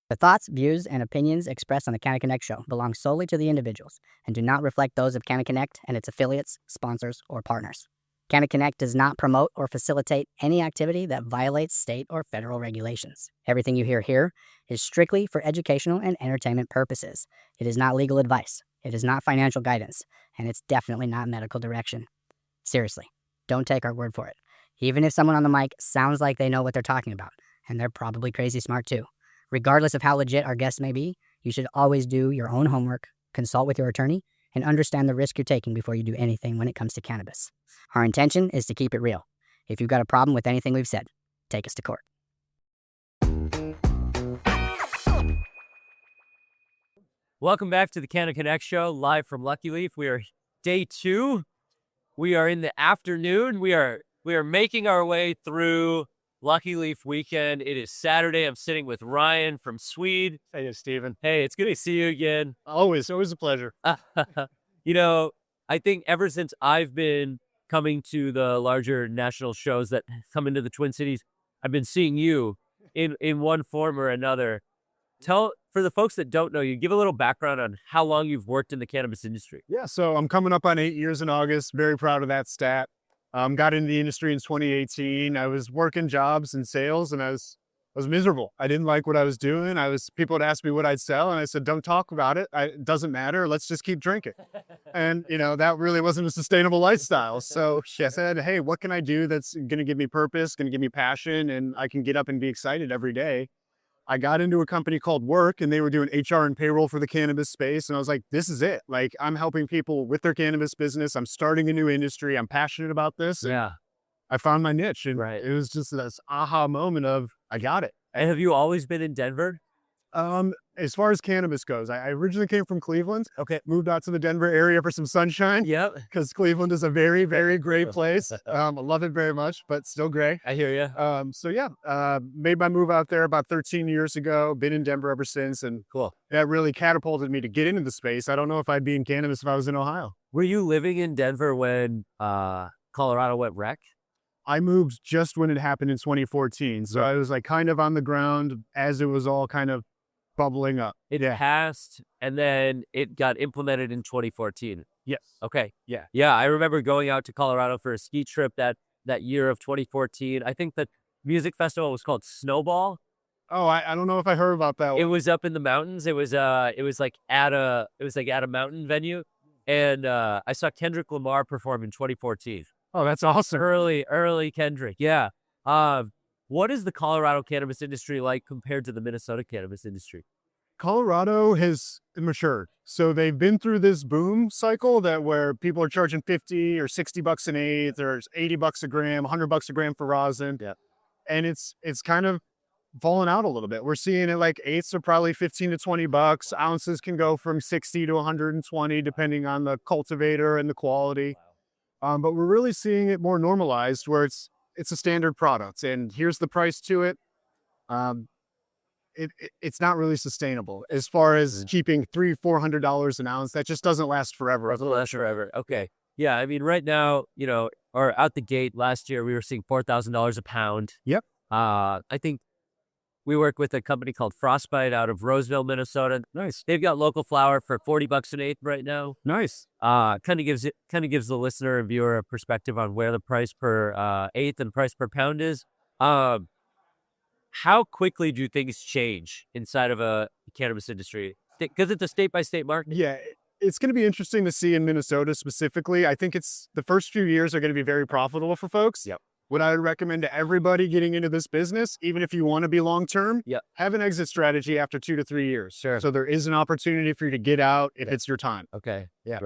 The thoughts, views, and opinions expressed on the Canna Connect Show belong solely to the individuals and do not reflect those of Canna Connect and its affiliates, sponsors, or partners. Canna Connect does not promote or facilitate any activity that violates state or federal regulations. Everything you hear here is strictly for educational and entertainment purposes. It is not legal advice, it is not financial guidance, and it's definitely not medical direction. Seriously, don't take our word for it. Even if someone on the mic sounds like they know what they're talking about, and they're probably crazy smart too. Regardless of how legit our guests may be, you should always do your own homework, consult with your attorney, and understand the risk you're taking before you do anything when it comes to cannabis. Our intention is to keep it real. If you've got a problem with anything we've said, take us to court. Welcome back to the Canna Connect Show, live from Lucky Leaf. We are day 2. We are in the afternoon. We are making our way through Lucky Leaf weekend. It is Saturday. I'm sitting with Ryan from Sweed. Hey, Steven. Hey, it's good to see you again. Always a pleasure. You know, I think ever since I've been coming to the larger national shows that come into the Twin Cities, I've been seeing you in one form or another. For the folks that don't know you, give a little background on how long you've worked in the cannabis industry. Yeah, so I'm coming up on 8 years in August. Very proud of that stat. Got into the industry in 2018. I was working jobs in sales, and I was miserable. I didn't like what I was doing. People would ask me what I'd sell, and I said, "Don't talk about it. It doesn't matter. Let's just keep drinking." And that really wasn't a sustainable lifestyle. So I said, "Hey, what can I do that's going to give me purpose, going to give me passion, and I can get up and be excited every day?" I got into a company called Work, and they were doing HR and payroll for the cannabis space. And I was like, this is it. Like, I'm helping people with their cannabis business. I'm starting a new industry. I'm passionate about this. Yeah. I found my niche. And Right. It was just this aha moment of, I got it. And have you always been in Denver? As far as cannabis goes, I originally came from Cleveland. Okay. Moved out to the Denver area for some sunshine. Yep. Because Cleveland is a very, very great place. I love it very much, but still gray. I hear you. Made my move out there about 13 years ago. Been in Denver ever since, and Cool. that really catapulted me to get into the space. I don't know if I'd be in cannabis if I was in Ohio. Were you living in Denver when Colorado went rec? I moved just when it happened in 2014, so I was like kind of on the ground as it was all kind of bubbling up. It passed, and then it got implemented in 2014. Yes. Okay. Yeah. Yeah, I remember going out to Colorado for a ski trip that year of 2014. I think the music festival was called Snowball. Oh, I don't know if I heard about that one. It was up in the mountains. It was like at a mountain venue, and I saw Kendrick Lamar perform in 2014. Oh, that's awesome. Early Kendrick. Yeah. What is the Colorado cannabis industry like compared to the Minnesota cannabis industry? Colorado has matured. So they've been through this boom cycle where people are charging 50 or 60 bucks an eighth, there's 80 bucks a gram, 100 bucks a gram for rosin. Yeah. And it's kind of fallen out a little bit. We're seeing it like eighths are probably 15 to 20 bucks. Ounces can go from 60 to 120 depending on the cultivator and the quality. But we're really seeing it more normalized where it's a standard product, and here's the price to it. It's not really sustainable as far as keeping $300-400 an ounce. That just doesn't last forever. Doesn't last forever. Okay. Yeah. I mean, right now, or out the gate last year, we were seeing $4,000 a pound. Yep. I think we work with a company called Frostbite out of Roseville, Minnesota. Nice. They've got local flower for 40 bucks an eighth right now. Nice. Kind of gives the listener and viewer a perspective on where the price per eighth and price per pound is. How quickly do things change inside of a cannabis industry? Because it's a state-by-state market. Yeah, it's going to be interesting to see in Minnesota specifically. I think the first few years are going to be very profitable for folks. Yep. What I would recommend to everybody getting into this business, even if you want to be long-term, Yep. have an exit strategy after 2 to 3 years. Sure. So there is an opportunity for you to get out. It's your time. Okay. Yeah.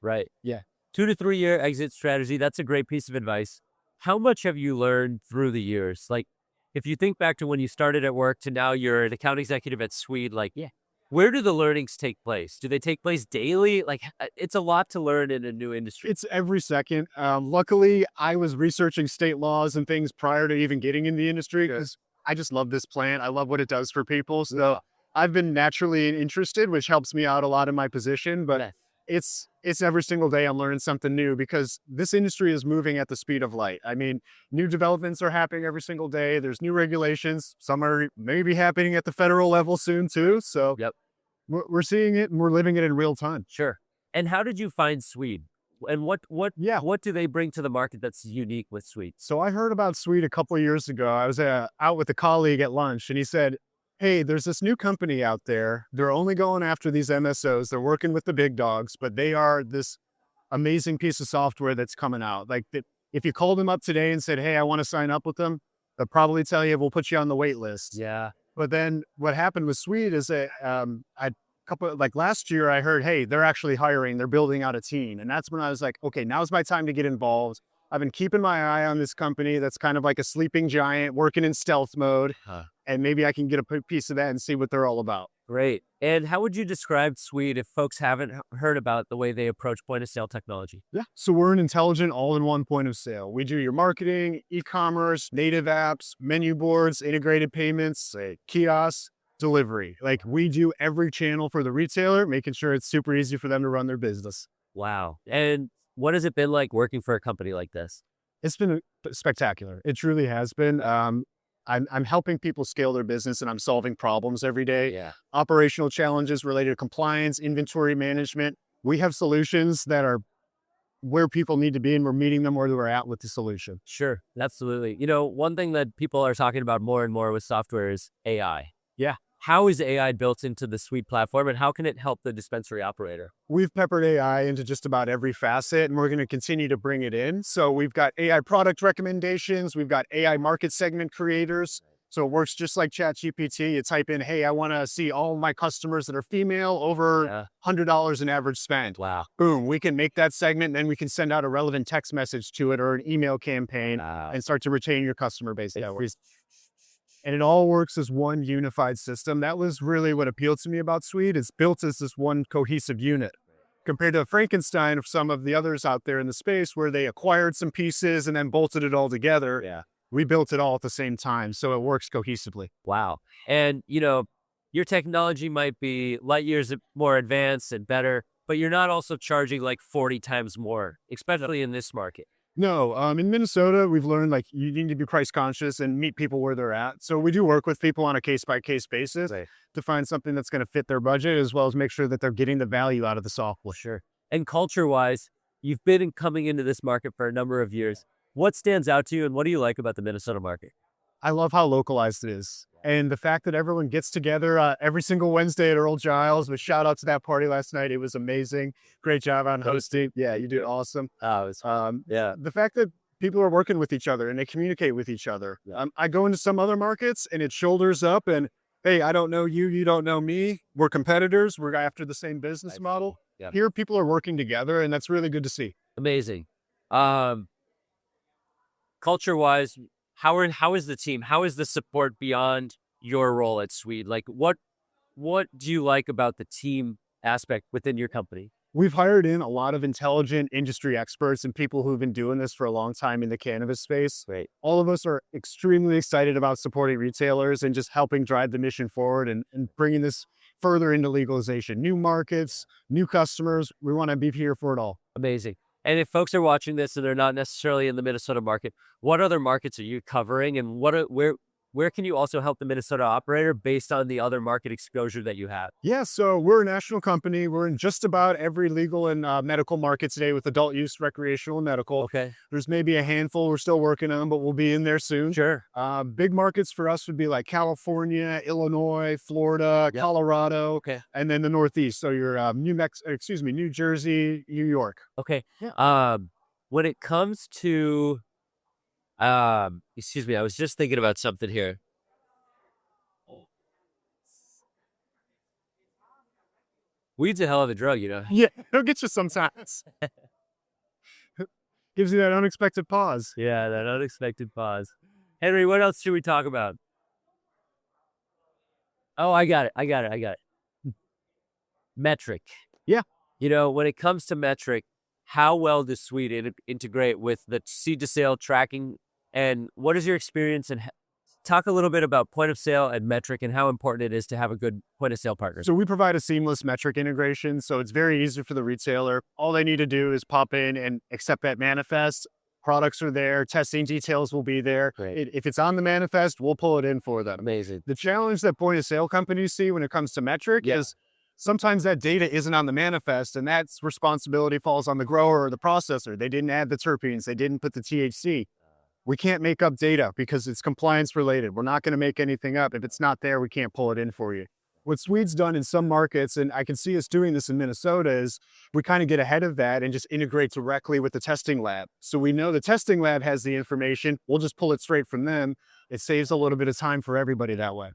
Right. Yeah. 2 to 3 year exit strategy. That's a great piece of advice. How much have you learned through the years? Like, if you think back to when you started at Work to now you're an account executive at Sweed, where do the learnings take place? Do they take place daily? Like, it's a lot to learn in a new industry. It's every second. Luckily, I was researching state laws and things prior to even getting in the industry because I just love this plant. I love what it does for people. So I've been naturally interested, which helps me out a lot in my position. But it's every single day I'm learning something new because this industry is moving at the speed of light. I mean, new developments are happening every single day. There's new regulations. Some are maybe happening at the federal level soon too. So Yep. we're seeing it and we're living it in real time. Sure. And how did you find Sweed? And Yeah. what do they bring to the market that's unique with Sweed? So I heard about Sweed a couple of years ago. I was out with a colleague at lunch and he said, hey, there's this new company out there. They're only going after these MSOs. They're working with the big dogs, but they are this amazing piece of software that's coming out. Like if you called them up today and said, hey, I want to sign up with them, they'll probably tell you, we'll put you on the wait list. Yeah. But then what happened with Sweed is that like last year I heard, hey, they're actually hiring, they're building out a team. And that's when I was like, okay, now's my time to get involved. I've been keeping my eye on this company that's kind of like a sleeping giant working in stealth mode. And maybe I can get a piece of that and see what they're all about. Great. And how would you describe Sweed if folks haven't heard about the way they approach point of sale technology? Yeah. So we're an intelligent all-in-one point of sale. We do your marketing, e-commerce, native apps, menu boards, integrated payments, kiosks, delivery. Like we do every channel for the retailer, making sure it's super easy for them to run their business. Wow. And what has it been like working for a company like this? It's been spectacular. It truly has been. I'm helping people scale their business and I'm solving problems every day. Yeah. Operational challenges related to compliance, inventory management. We have solutions that are where people need to be and we're meeting them where they're at with the solution. Sure. Absolutely. You know, one thing that people are talking about more and more with software is AI. Yeah. How is AI built into the Sweed platform and how can it help the dispensary operator? We've peppered AI into just about every facet and we're going to continue to bring it in. So we've got AI product recommendations. We've got AI market segment creators. So it works just like ChatGPT. You type in, hey, I want to see all my customers that are female over $100 in average spend. Wow. Boom. We can make that segment and then we can send out a relevant text message to it or an email campaign and start to retain your customer base that way. And it all works as one unified system. That was really what appealed to me about Sweed. It's built as this one cohesive unit compared to Frankenstein of some of the others out there in the space where they acquired some pieces and then bolted it all together. Yeah. We built it all at the same time. So it works cohesively. Wow. And, you know, your technology might be light years more advanced and better, but you're not also charging like 40 times more, especially in this market. No, in Minnesota, we've learned like you need to be price conscious and meet people where they're at. So we do work with people on a case by case basis to find something that's going to fit their budget as well as make sure that they're getting the value out of the software. Sure. And culture wise, you've been coming into this market for a number of years. What stands out to you and what do you like about the Minnesota market? I love how localized it is. And the fact that everyone gets together every single Wednesday at Earl Giles, but shout out to that party last night. It was amazing. Great job on hosting. Yeah, you did awesome. Oh, it was, yeah. The fact that people are working with each other and they communicate with each other. Yeah. I go into some other markets and it's shoulders up and, hey, I don't know you, you don't know me. We're competitors. We're after the same business model. Yeah. Here, people are working together and that's really good to see. Amazing. Culture-wise, how is the team? How is the support beyond your role at Sweed? Like, what do you like about the team aspect within your company? We've hired in a lot of intelligent industry experts and people who've been doing this for a long time in the cannabis space. Great. All of us are extremely excited about supporting retailers and just helping drive the mission forward and bringing this further into legalization. New markets, new customers. We want to be here for it all. Amazing. And if folks are watching this and they're not necessarily in the Minnesota market, what other markets are you covering and where can you also help the Minnesota operator based on the other market exposure that you have? Yeah, so we're a national company. We're in just about every legal and medical market today with adult use, recreational, and medical. Okay. There's maybe a handful we're still working on, but we'll be in there soon. Sure. Big markets for us would be like California, Illinois, Florida, Colorado, and then the Northeast. So you're New Jersey, New York. Okay. When it comes to excuse me, I was just thinking about something here. Weed's a hell of a drug, you know? Yeah, it'll get you sometimes. Gives you that unexpected pause. Yeah, that unexpected pause. Henry, what else should we talk about? Oh, I got it. Metric. Yeah. You know, when it comes to metric, how well does Sweed integrate with the seed to sale tracking? And what is your experience in talk a little bit about point of sale and metric and how important it is to have a good point of sale partner. So we provide a seamless metric integration. So it's very easy for the retailer. All they need to do is pop in and accept that manifest. Products are there. Testing details will be there. Great. If it's on the manifest, we'll pull it in for them. Amazing. The challenge that point of sale companies see when it comes to metric is sometimes that data isn't on the manifest, and that's responsibility falls on the grower or the processor. They didn't add the terpenes. They didn't put the THC. We can't make up data because it's compliance related. We're not going to make anything up. If it's not there, we can't pull it in for you. What Sweed's done in some markets, and I can see us doing this in Minnesota, is we kind of get ahead of that and just integrate directly with the testing lab. So we know the testing lab has the information. We'll just pull it straight from them. It saves a little bit of time for everybody that way.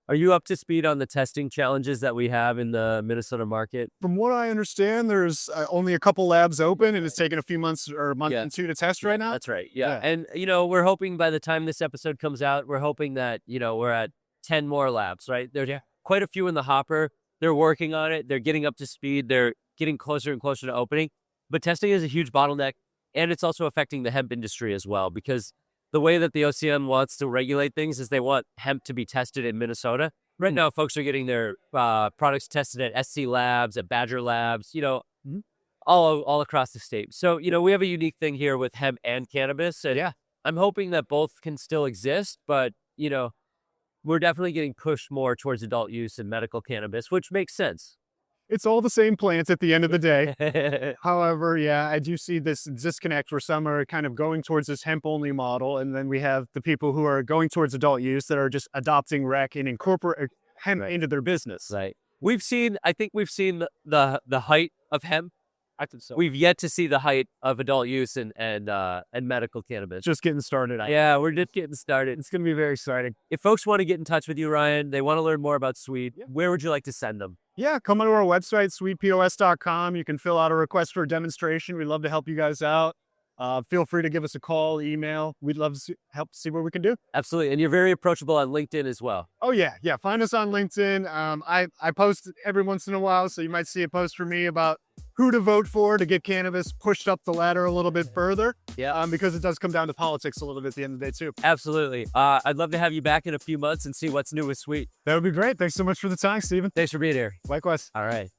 Are you up to speed on the testing challenges that we have in the Minnesota market? From what I understand, there's only a couple labs open, and it's taken a few months or a month and two to test right now. That's right. Yeah. And, we're hoping by the time this episode comes out, we're hoping that, we're at 10 more labs, right? There's quite a few in the hopper. They're working on it. They're getting up to speed. They're getting closer and closer to opening. But testing is a huge bottleneck, and it's also affecting the hemp industry as well, because the way that the OCM wants to regulate things is they want hemp to be tested in Minnesota. Right now, folks are getting their products tested at SC Labs, at Badger Labs, all across the state. So, we have a unique thing here with hemp and cannabis. And I'm hoping that both can still exist, but, we're definitely getting pushed more towards adult use and medical cannabis, which makes sense. It's all the same plants at the end of the day. However, I do see this disconnect where some are kind of going towards this hemp-only model, and then we have the people who are going towards adult use that are just adopting rec and incorporate hemp into their business. Right. I think we've seen the height of hemp. I think so. We've yet to see the height of adult use and medical cannabis. Just getting started. We're just getting started. It's going to be very exciting. If folks want to get in touch with you, Ryan, they want to learn more about Sweed, where would you like to send them? Yeah, come onto our website, sweedpos.com. You can fill out a request for a demonstration. We'd love to help you guys out. Feel free to give us a call, email. We'd love to help see what we can do. Absolutely. And you're very approachable on LinkedIn as well. Oh, yeah. Find us on LinkedIn. I post every once in a while, so you might see a post from me about who to vote for to get cannabis pushed up the ladder a little bit further. Yeah. Because it does come down to politics a little bit at the end of the day, too. Absolutely. I'd love to have you back in a few months and see what's new with Sweed. That would be great. Thanks so much for the time, Stephen. Thanks for being here. Likewise. All right.